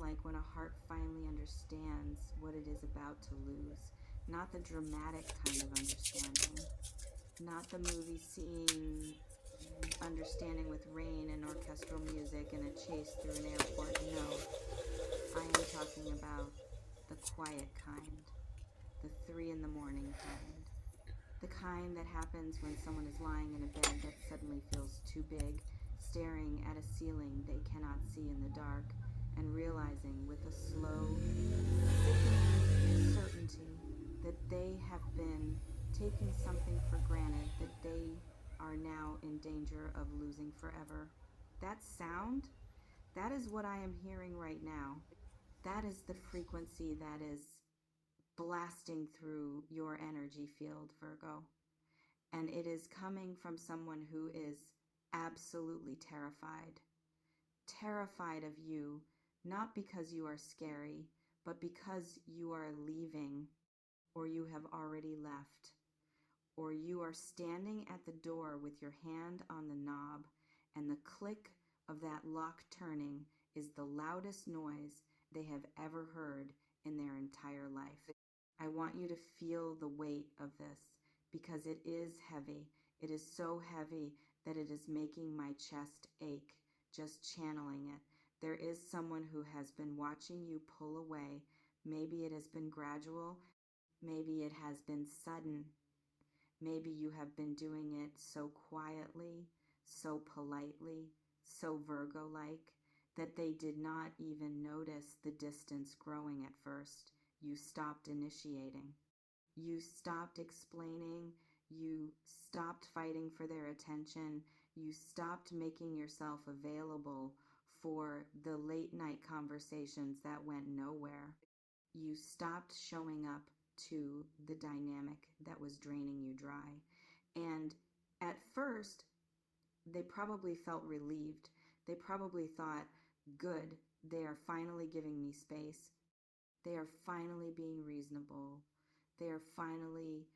like when a heart finally understands what it is about to lose. Not the dramatic kind of understanding, not the movie scene understanding with rain and orchestral music and a chase through an airport. No, I am talking about the quiet kind, the 3 in the morning kind. The kind that happens when someone is lying in a bed that suddenly feels too big, staring at a ceiling they cannot see in the dark, and realizing with a slow, sickening certainty that they have been taking something for granted that they are now in danger of losing forever. That sound, that is what I am hearing right now. That is the frequency that is blasting through your energy field, Virgo. And it is coming from someone who is absolutely terrified. Terrified of you, not because you are scary, but because you are leaving, or you have already left, or you are standing at the door with your hand on the knob, and the click of that lock turning is the loudest noise they have ever heard in their entire life. I want you to feel the weight of this because it is heavy. It is so heavy that it is making my chest ache just channeling it. There is someone who has been watching you pull away. Maybe it has been gradual. Maybe it has been sudden. Maybe you have been doing it so quietly, so politely, so Virgo-like that they did not even notice the distance growing at first. You stopped initiating. You stopped explaining. You stopped fighting for their attention. You stopped making yourself available for the late night conversations that went nowhere. You stopped showing up to the dynamic that was draining you dry. And at first, they probably felt relieved. They probably thought, good, they are finally giving me space. They are finally being reasonable. They are finally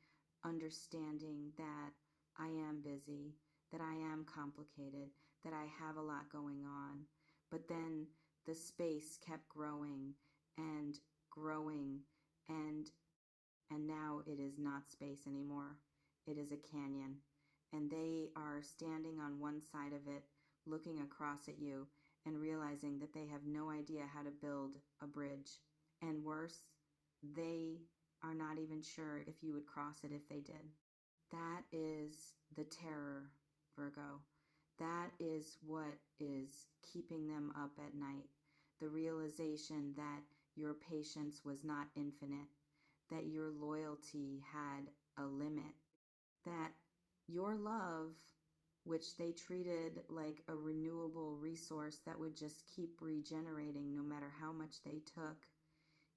understanding that I am busy, that I am complicated, that I have a lot going on. But then the space kept growing and growing and and now it is not space anymore. It is a canyon. And they are standing on one side of it, looking across at you and realizing that they have no idea how to build a bridge. And worse, they are not even sure if you would cross it if they did. That is the terror, Virgo. That is what is keeping them up at night. The realization that your patience was not infinite, that your loyalty had a limit, that your love, which they treated like a renewable resource that would just keep regenerating no matter how much they took,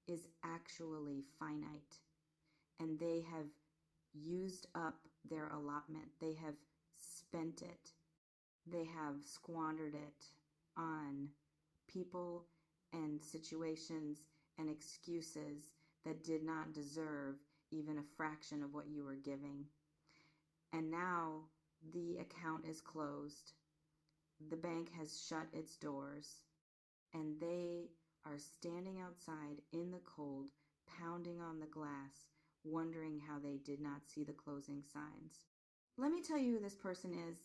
is actually finite. And they have used up their allotment. They have spent it. They have squandered it on people and situations and excuses that did not deserve even a fraction of what you were giving. And now the account is closed. The bank has shut its doors, and they are standing outside in the cold, pounding on the glass, wondering how they did not see the closing signs. Let me tell you who this person is,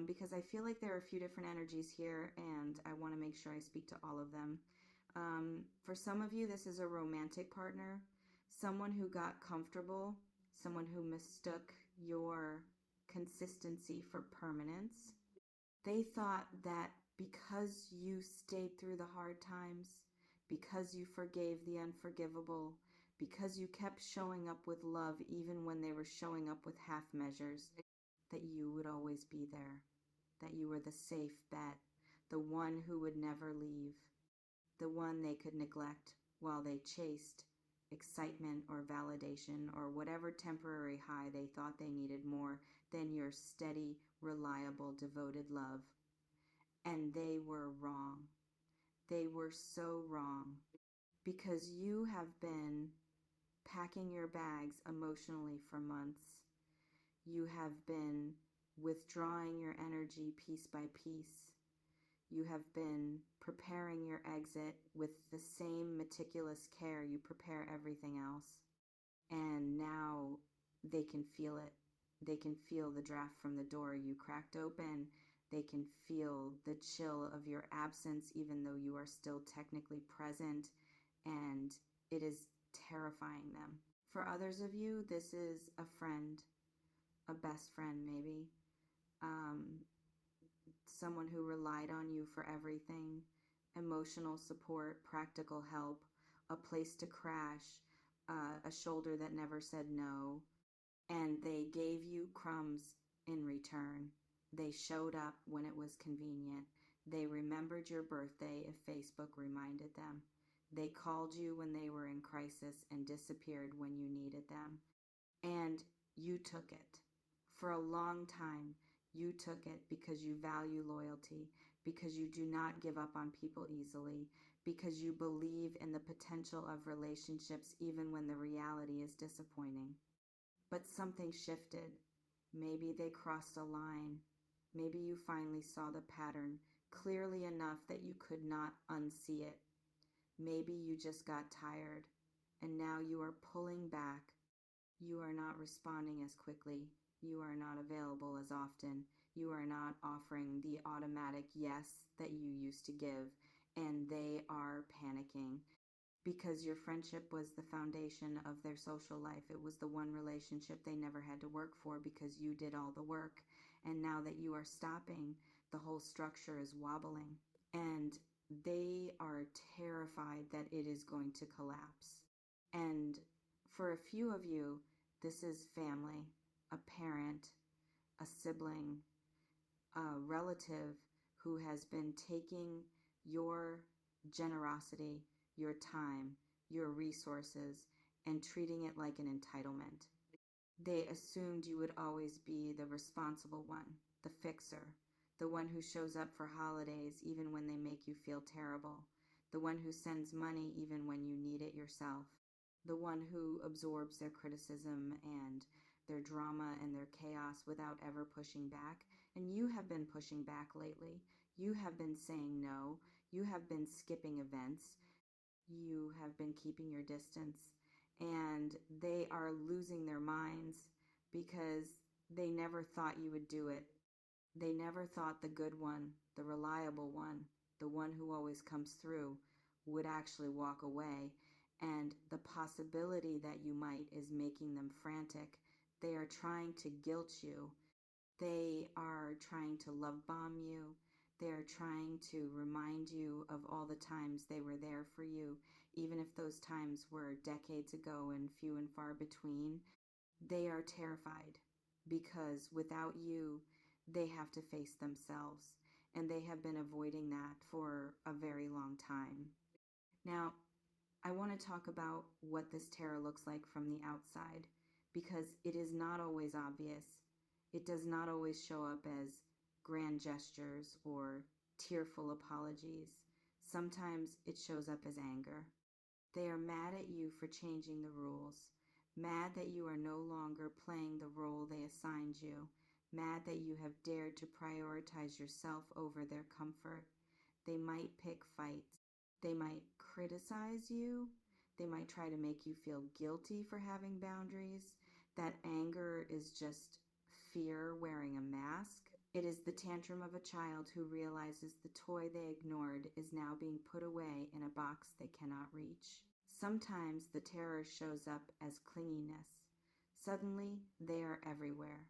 because I feel like there are a few different energies here, and I want to make sure I speak to all of them. For some of you, this is a romantic partner, someone who got comfortable, someone who mistook your consistency for permanence. They thought that because you stayed through the hard times, because you forgave the unforgivable, because you kept showing up with love even when they were showing up with half measures, that you would always be there, that you were the safe bet, the one who would never leave, the one they could neglect while they chased excitement or validation or whatever temporary high they thought they needed more than your steady, reliable, devoted love. And they were wrong. They were so wrong because you have been packing your bags emotionally for months. You have been withdrawing your energy piece by piece. You have been preparing your exit with the same meticulous care you prepare everything else. And now they can feel it. They can feel the draft from the door you cracked open. They can feel the chill of your absence, even though you are still technically present, and it is terrifying them. For others of you, this is a friend, a best friend maybe, um, someone who relied on you for everything, emotional support, practical help, a place to crash, a shoulder that never said no, and they gave you crumbs in return. They showed up when it was convenient. They remembered your birthday if Facebook reminded them. They called you when they were in crisis and disappeared when you needed them. And you took it. For a long time, you took it because you value loyalty, because you do not give up on people easily, because you believe in the potential of relationships even when the reality is disappointing. But something shifted. Maybe they crossed a line. Maybe you finally saw the pattern clearly enough that you could not unsee it. Maybe you just got tired, and now you are pulling back. You are not responding as quickly. You are not available as often. You are not offering the automatic yes that you used to give, and they are panicking because your friendship was the foundation of their social life. It was the one relationship they never had to work for because you did all the work. And now that you are stopping, the whole structure is wobbling. And they are terrified that it is going to collapse. And for a few of you, this is family, a parent, a sibling, a relative who has been taking your generosity, your time, your resources, and treating it like an entitlement. They assumed you would always be the responsible one, the fixer, the one who shows up for holidays even when they make you feel terrible, the one who sends money even when you need it yourself, the one who absorbs their criticism and their drama and their chaos without ever pushing back. And you have been pushing back lately. You have been saying no. You have been skipping events. You have been keeping your distance. And they are losing their minds because they never thought you would do it. They never thought the good one, the reliable one, the one who always comes through, would actually walk away. And the possibility that you might is making them frantic. They are trying to guilt you. They are trying to love bomb you. They are trying to remind you of all the times they were there for you, even if those times were decades ago and few and far between. They are terrified because without you, they have to face themselves, and they have been avoiding that for a very long time. Now, I want to talk about what this tarot looks like from the outside because it is not always obvious. It does not always show up as grand gestures or tearful apologies. Sometimes it shows up as anger. They are mad at you for changing the rules, mad that you are no longer playing the role they assigned you, mad that you have dared to prioritize yourself over their comfort. They might pick fights. They might criticize you. They might try to make you feel guilty for having boundaries. That anger is just fear wearing a mask. It is the tantrum of a child who realizes the toy they ignored is now being put away in a box they cannot reach. Sometimes the terror shows up as clinginess. Suddenly, they are everywhere,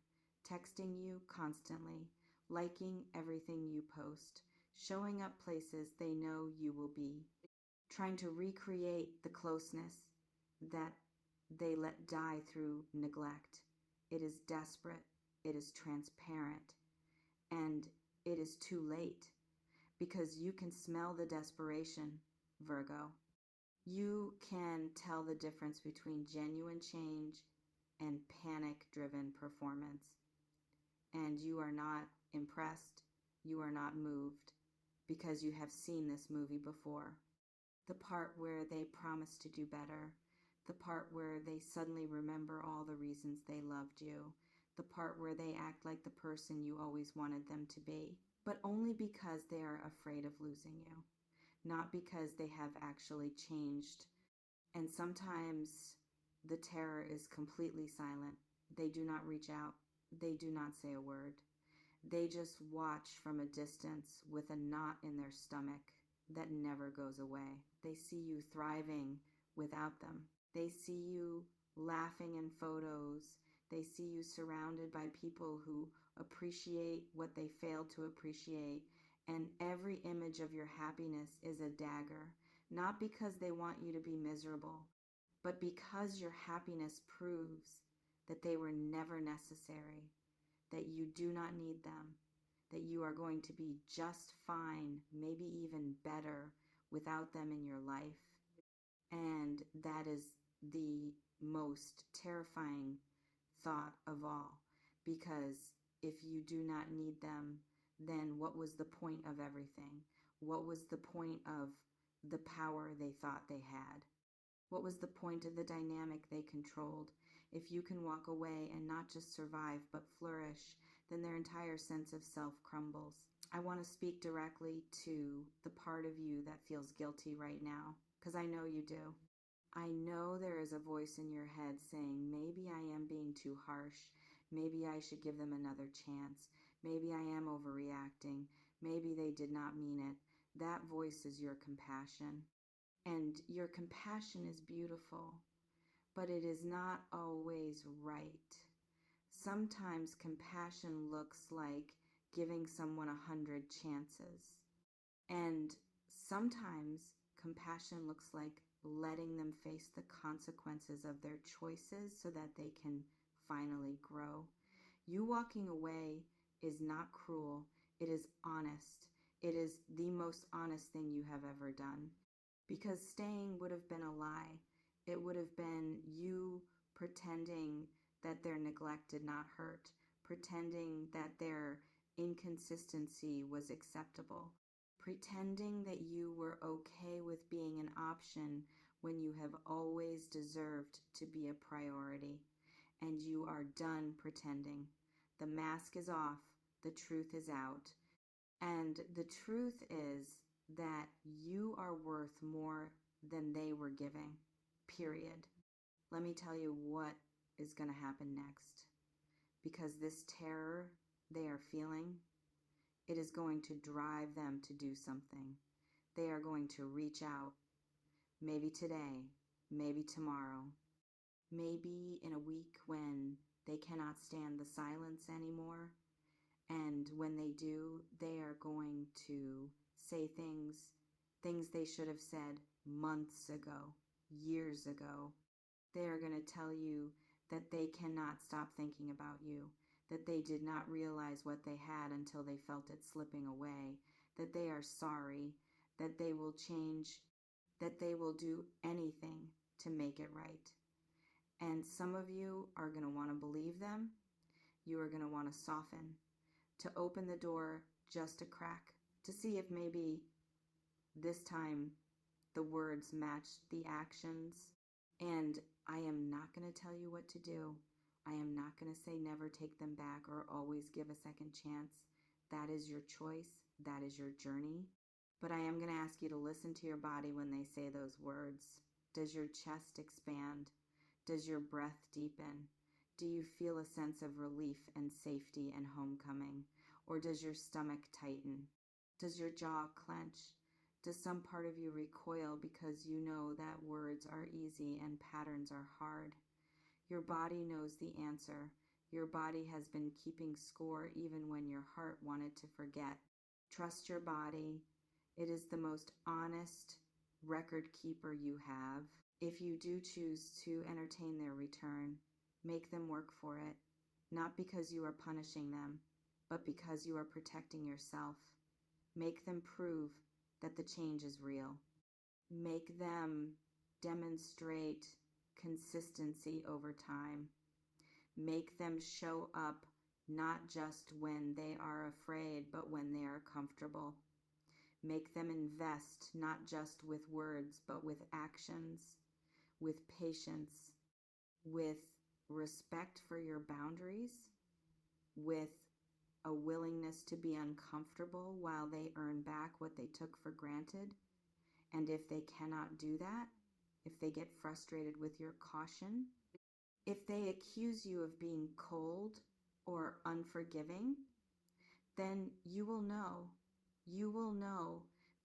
texting you constantly, liking everything you post, showing up places they know you will be, trying to recreate the closeness that they let die through neglect. It is desperate, it is transparent, and it is too late because you can smell the desperation, Virgo. You can tell the difference between genuine change and panic-driven performance. And you are not impressed, you are not moved, because you have seen this movie before. The part where they promise to do better, the part where they suddenly remember all the reasons they loved you, the part where they act like the person you always wanted them to be. but only because they are afraid of losing you, not because they have actually changed. And sometimes the terror is completely silent. They do not reach out, they do not say a word. They just watch from a distance with a knot in their stomach that never goes away. They see you thriving without them. They see you laughing in photos. They see you surrounded by people who appreciate what they failed to appreciate. And every image of your happiness is a dagger, not because they want you to be miserable, but because your happiness proves that they were never necessary, that you do not need them, that you are going to be just fine, maybe even better without them in your life. And that is the most terrifying thought of all, because if you do not need them, then what was the point of everything? What was the point of the power they thought they had? What was the point of the dynamic they controlled? If you can walk away and not just survive but flourish, then their entire sense of self crumbles. I want to speak directly to the part of you that feels guilty right now, because I know you do. I know there is a voice in your head saying, maybe I am being too harsh. Maybe I should give them another chance. Maybe I am overreacting. Maybe they did not mean it. That voice is your compassion. And your compassion is beautiful, but it is not always right. Sometimes compassion looks like giving someone 100 chances. And sometimes compassion looks like letting them face the consequences of their choices so that they can finally grow. You walking away is not cruel, it is honest. It is the most honest thing you have ever done. Because staying would have been a lie. It would have been you pretending that their neglect did not hurt, pretending that their inconsistency was acceptable, pretending that you were okay with being an option when you have always deserved to be a priority. And you are done pretending. The mask is off, the truth is out. And the truth is that you are worth more than they were giving, period. Let me tell you what is going to happen next. Because this terror they are feeling, it is going to drive them to do something. They are going to reach out, maybe today, maybe tomorrow, maybe in a week when they cannot stand the silence anymore. And when they do, they are going to say things they should have said months ago, years ago. They are going to tell you that they cannot stop thinking about you, that they did not realize what they had until they felt it slipping away, that they are sorry, that they will change, that they will do anything to make it right. And some of you are going to want to believe them. You are going to want to soften, to open the door just a crack, to see if maybe this time the words match the actions. And I am not going to tell you what to do. I am not going to say never take them back or always give a second chance. That is your choice. That is your journey. But I am going to ask you to listen to your body when they say those words. Does your chest expand? Does your breath deepen? Do you feel a sense of relief and safety and homecoming? Or does your stomach tighten? Does your jaw clench? Does some part of you recoil because you know that words are easy and patterns are hard? Your body knows the answer. Your body has been keeping score even when your heart wanted to forget. Trust your body. It is the most honest record keeper you have. If you do choose to entertain their return, make them work for it, not because you are punishing them, but because you are protecting yourself. Make them prove that the change is real. Make them demonstrate consistency over time. Make them show up not just when they are afraid, but when they are comfortable. Make them invest not just with words, but with actions, with patience, with respect for your boundaries, with a willingness to be uncomfortable while they earn back what they took for granted. And if they cannot do that, if they get frustrated with your caution, if they accuse you of being cold or unforgiving, then you will know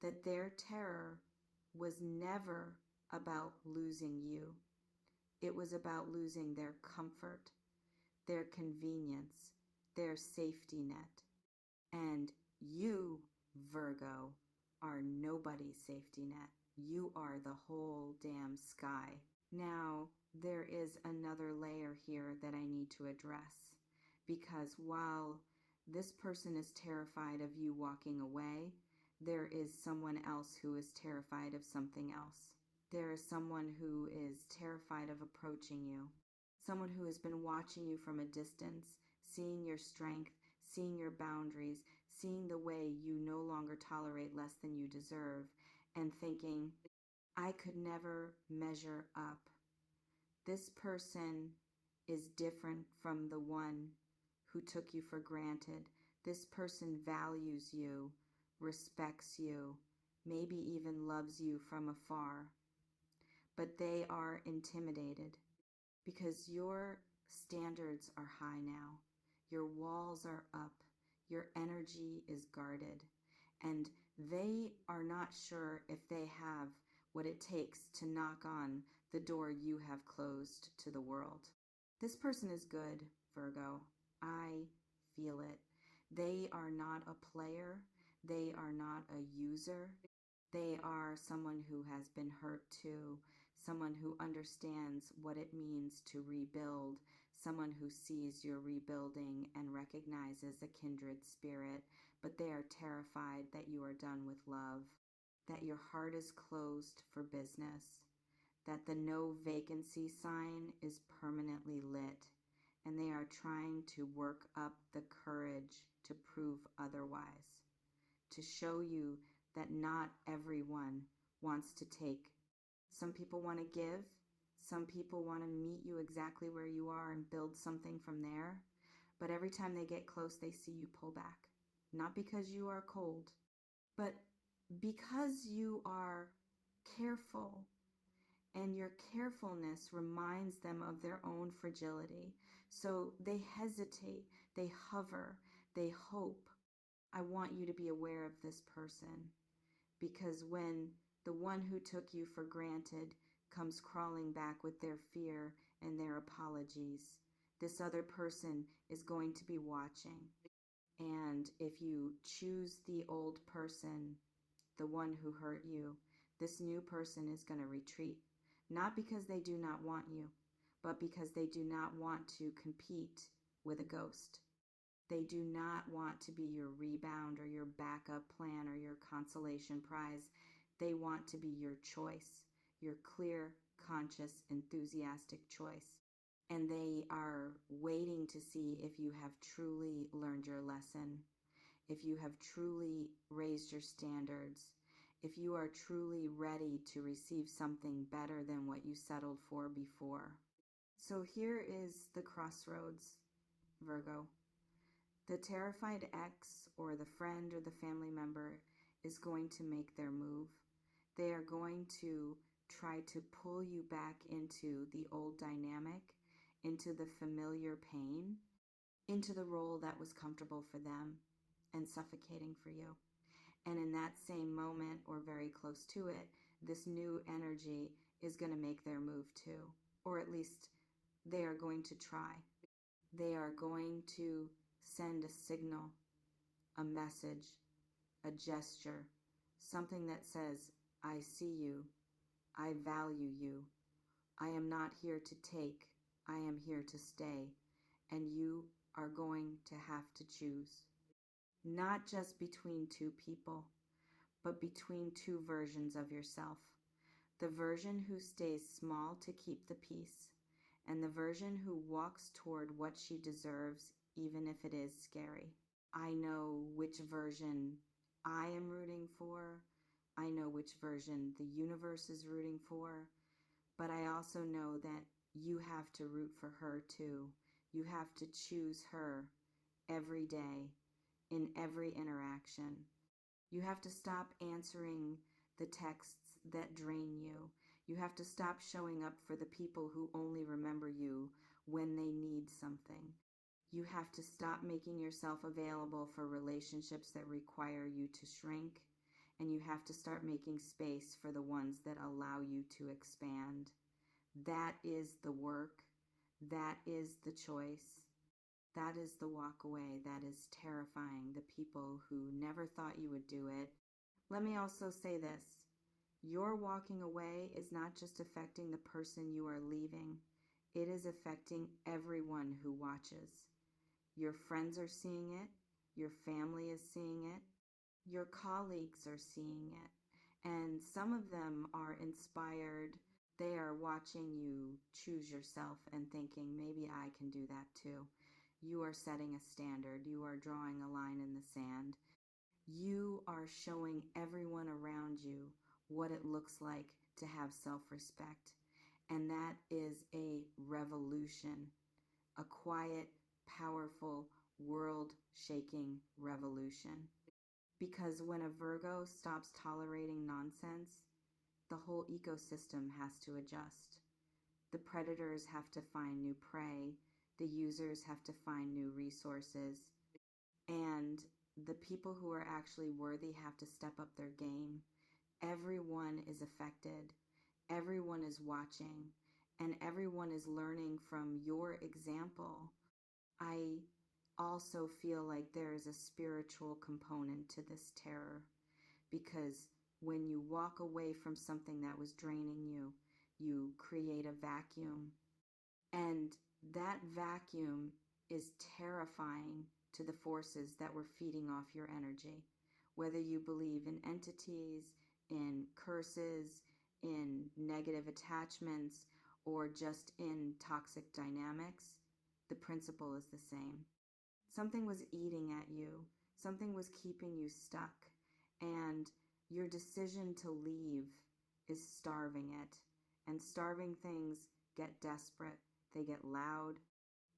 that their terror was never about losing you. It was about losing their comfort, their convenience, their safety net. And you, Virgo, are nobody's safety net. You are the whole damn sky. Now, there is another layer here that I need to address, because while this person is terrified of you walking away, there is someone else who is terrified of something else. There is someone who is terrified of approaching you, someone who has been watching you from a distance, seeing your strength, seeing your boundaries, seeing the way you no longer tolerate less than you deserve, and thinking, I could never measure up. This person is different from the one who took you for granted. This person values you, respects you, maybe even loves you from afar. But they are intimidated because your standards are high now. Your walls are up. Your energy is guarded. And they are not sure if they have what it takes to knock on the door you have closed to the world. This person is good, Virgo. I feel it. They are not a player. They are not a user. They are someone who has been hurt too, someone who understands what it means to rebuild, someone who sees your rebuilding and recognizes a kindred spirit, but they are terrified that you are done with love, that your heart is closed for business, that the no vacancy sign is permanently lit, and they are trying to work up the courage to prove otherwise, to show you that not everyone wants to take. Some people want to give. Some people want to meet you exactly where you are and build something from there. But every time they get close, they see you pull back. Not because you are cold, but because you are careful. And your carefulness reminds them of their own fragility. So they hesitate, they hover, they hope. I want you to be aware of this person, because when the one who took you for granted comes crawling back with their fear and their apologies, this other person is going to be watching. And if you choose the old person, the one who hurt you, this new person is going to retreat. Not because they do not want you, but because they do not want to compete with a ghost. They do not want to be your rebound or your backup plan or your consolation prize. They want to be your choice, your clear, conscious, enthusiastic choice. And they are waiting to see if you have truly learned your lesson, if you have truly raised your standards, if you are truly ready to receive something better than what you settled for before. So here is the crossroads, Virgo. The terrified ex or the friend or the family member is going to make their move. They are going to try to pull you back into the old dynamic, into the familiar pain, into the role that was comfortable for them and suffocating for you. And in that same moment, or very close to it, this new energy is going to make their move too. Or at least they are going to try. They are going to send a signal, a message, a gesture, something that says, I see you, I value you, I am not here to take, I am here to stay, and you are going to have to choose. Not just between two people, but between two versions of yourself. The version who stays small to keep the peace, and the version who walks toward what she deserves, even if it is scary. I know which version I am rooting for. I know which version the universe is rooting for. But I also know that you have to root for her too. You have to choose her every day in every interaction. You have to stop answering the texts that drain you. You have to stop showing up for the people who only remember you when they need something. You have to stop making yourself available for relationships that require you to shrink. And you have to start making space for the ones that allow you to expand. That is the work. That is the choice. That is the walk away. That is terrifying. The people who never thought you would do it. Let me also say this. Your walking away is not just affecting the person you are leaving. It is affecting everyone who watches. Your friends are seeing it. Your family is seeing it. Your colleagues are seeing it. And some of them are inspired. They are watching you choose yourself and thinking, maybe I can do that too. You are setting a standard. You are drawing a line in the sand. You are showing everyone around you what it looks like to have self-respect. And that is a revolution, a quiet, powerful, world-shaking revolution. Because when a Virgo stops tolerating nonsense, the whole ecosystem has to adjust. The predators have to find new prey. The users have to find new resources. And the people who are actually worthy have to step up their game. Everyone is affected. Everyone is watching. And everyone is learning from your example. I also feel like there is a spiritual component to this terror, because when you walk away from something that was draining you, you create a vacuum. And that vacuum is terrifying to the forces that were feeding off your energy. Whether you believe in entities, in curses, in negative attachments, or just in toxic dynamics, the principle is the same. Something was eating at you. Something was keeping you stuck. And your decision to leave is starving it. And starving things get desperate. They get loud.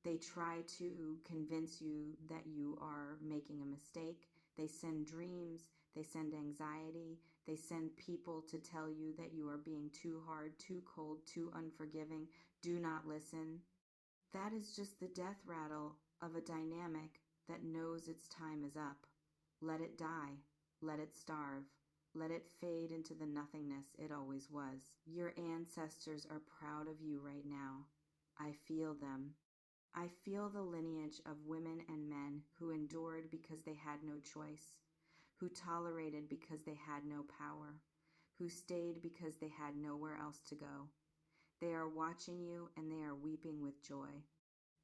They try to convince you that you are making a mistake. They send dreams. They send anxiety. They send people to tell you that you are being too hard, too cold, too unforgiving. Do not listen. That is just the death rattle of a dynamic that knows its time is up. Let it die. Let it starve. Let it fade into the nothingness it always was. Your ancestors are proud of you right now. I feel them. I feel the lineage of women and men who endured because they had no choice, who tolerated because they had no power, who stayed because they had nowhere else to go. They are watching you and they are weeping with joy,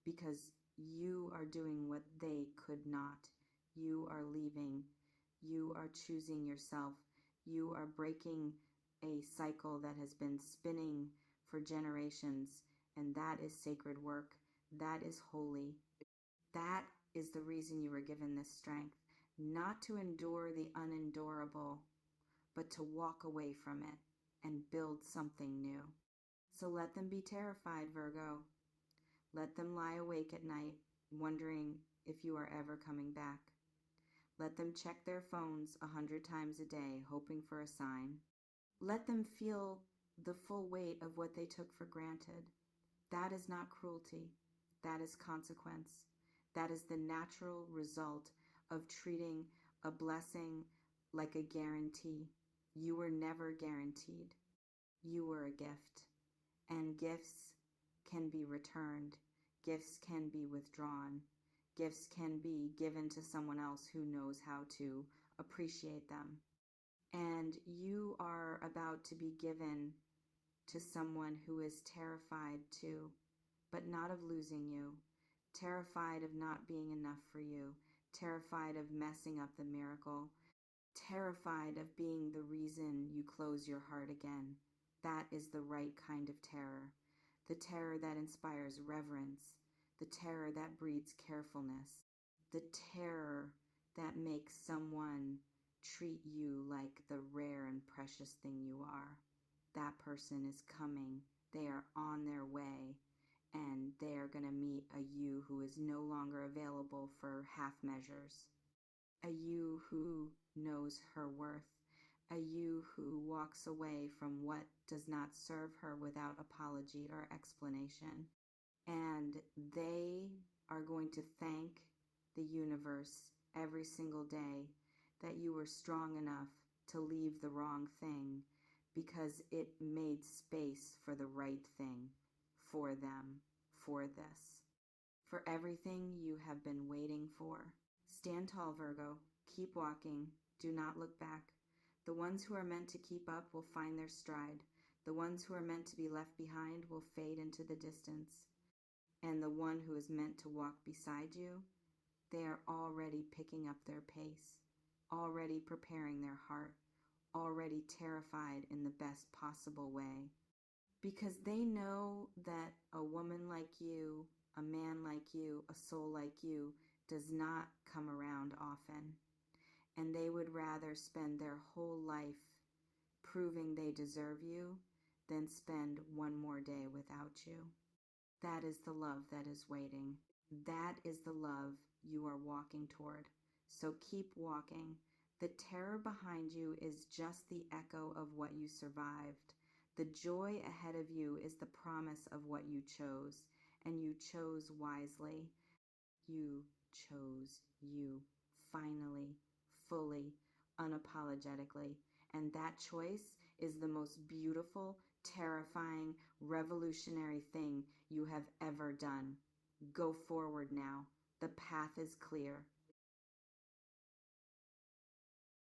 because you are doing what they could not. You are leaving. You are choosing yourself. You are breaking a cycle that has been spinning for generations, and that is sacred work. That is holy. That is the reason you were given this strength, not to endure the unendurable, but to walk away from it and build something new. So let them be terrified, Virgo. Let them lie awake at night, wondering if you are ever coming back. Let them check their phones 100 times a day, hoping for a sign. Let them feel the full weight of what they took for granted. That is not cruelty. That is consequence. That is the natural result of treating a blessing like a guarantee. You were never guaranteed. You were a gift. And gifts can be returned. Gifts can be withdrawn. Gifts can be given to someone else who knows how to appreciate them. And you are about to be given to someone who is terrified too, but not of losing you, terrified of not being enough for you, terrified of messing up the miracle, terrified of being the reason you close your heart again. That is the right kind of terror. The terror that inspires reverence. The terror that breeds carefulness. The terror that makes someone treat you like the rare and precious thing you are. That person is coming. They are on their way. And they are going to meet a you who is no longer available for half measures. a you who knows her worth, a you who walks away from what does not serve her without apology or explanation. And they are going to thank the universe every single day that you were strong enough to leave the wrong thing because it made space for the right thing for them, for this, for everything you have been waiting for. Stand tall, Virgo. Keep walking. Do not look back. The ones who are meant to keep up will find their stride. The ones who are meant to be left behind will fade into the distance. And the one who is meant to walk beside you, they are already picking up their pace, already preparing their heart, already terrified in the best possible way. Because they know that a woman like you, a man like you, a soul like you does not come around often. And they would rather spend their whole life proving they deserve you than spend one more day without you. That is the love that is waiting. That is the love you are walking toward. So keep walking. The terror behind you is just the echo of what you survived. The joy ahead of you is the promise of what you chose, and you chose wisely. You chose you, finally, fully, unapologetically. And that choice is the most beautiful, terrifying, revolutionary thing you have ever done. Go forward now. The path is clear.